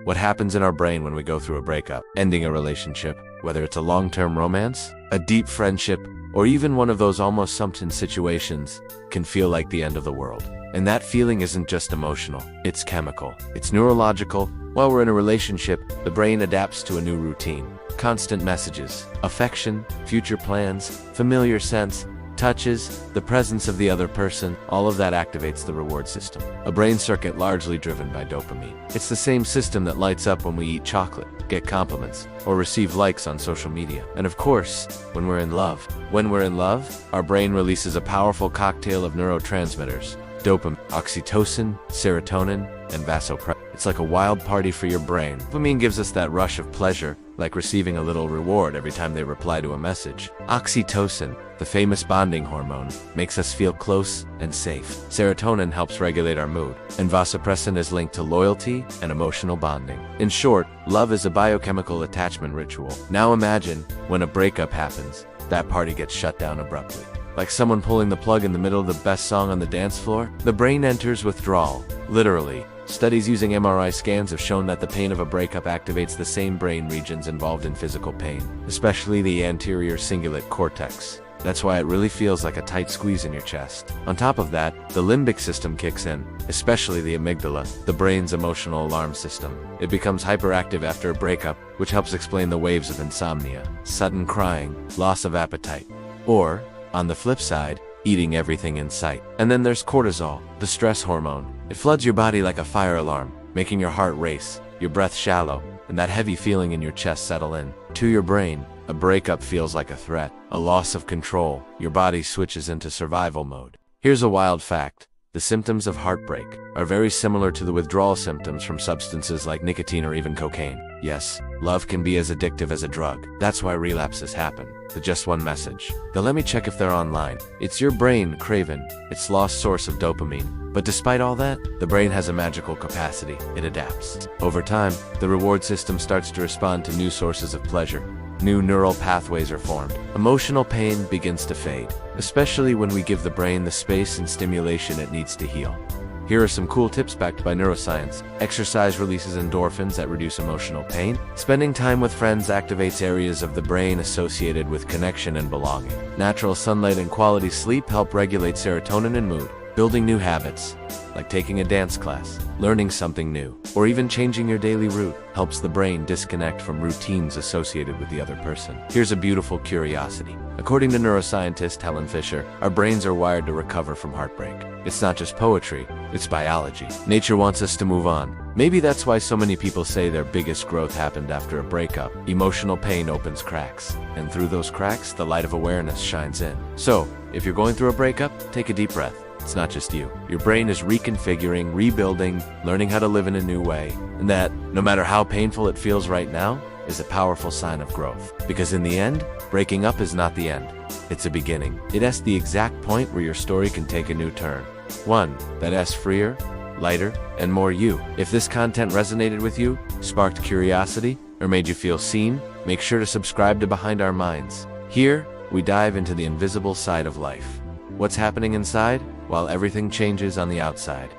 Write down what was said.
What happens in our brain when we go through a breakup? Ending a relationship, whether it's a long-term romance, a deep friendship, or even one of those almost something situations, can feel like the end of the world. And that feeling isn't just emotional, it's chemical, it's neurological. While we're in a relationship, the brain adapts to a new routine. Constant messages, affection, future plans, familiar scents, touches, the presence of the other person, all of that activates the reward system. A brain circuit largely driven by dopamine. It's the same system that lights up when we eat chocolate, get compliments, or receive likes on social media. And of course, when we're in love. When we're in love, our brain releases a powerful cocktail of neurotransmitters. Dopamine, oxytocin, serotonin, and vasopressin. It's like a wild party for your brain. Dopamine gives us that rush of pleasure, like receiving a little reward every time they reply to a message. Oxytocin, the famous bonding hormone, makes us feel close and safe. Serotonin helps regulate our mood, and vasopressin is linked to loyalty and emotional bonding. In short, love is a biochemical attachment ritual. Now imagine, when a breakup happens, that party gets shut down abruptly. Like someone pulling the plug in the middle of the best song on the dance floor, the brain enters withdrawal, literally. Studies using MRI scans have shown that the pain of a breakup activates the same brain regions involved in physical pain, especially the anterior cingulate cortex. That's why it really feels like a tight squeeze in your chest. On top of that, the limbic system kicks in, especially the amygdala, the brain's emotional alarm system. It becomes hyperactive after a breakup, which helps explain the waves of insomnia, sudden crying, loss of appetite, or, on the flip side, eating everything in sight. And then there's cortisol, the stress hormone. It floods your body like a fire alarm, making your heart race, your breath shallow, and that heavy feeling in your chest settle in. To your brain, a breakup feels like a threat, a loss of control. Your body switches into survival mode. Here's a wild fact. The symptoms of heartbreak are very similar to the withdrawal symptoms from substances like nicotine or even cocaine. Yes, love can be as addictive as a drug. That's why relapses happen. The just one message. The let me check if they're online. It's your brain craving its lost source of dopamine. But despite all that, the brain has a magical capacity. It adapts. Over time, the reward system starts to respond to new sources of pleasure. New neural pathways are formed. Emotional pain begins to fade, especially when we give the brain the space and stimulation it needs to heal. Here are some cool tips backed by neuroscience. Exercise releases endorphins that reduce emotional pain. Spending time with friends activates areas of the brain associated with connection and belonging. Natural sunlight and quality sleep help regulate serotonin and mood. Building new habits, like taking a dance class, learning something new, or even changing your daily route, helps the brain disconnect from routines associated with the other person. Here's a beautiful curiosity. According to neuroscientist Helen Fisher, our brains are wired to recover from heartbreak. It's not just poetry, it's biology. Nature wants us to move on. Maybe that's why so many people say their biggest growth happened after a breakup. Emotional pain opens cracks, and through those cracks, the light of awareness shines in. So, if you're going through a breakup, take a deep breath. It's not just you. Your brain is reconfiguring, rebuilding, learning how to live in a new way. And that, no matter how painful it feels right now, is a powerful sign of growth. Because in the end, breaking up is not the end. It's a beginning. It's the exact point where your story can take a new turn. One that's freer, lighter, and more you. If this content resonated with you, sparked curiosity, or made you feel seen, make sure to subscribe to Behind Our Minds. Here, we dive into the invisible side of life. What's happening inside, while everything changes on the outside.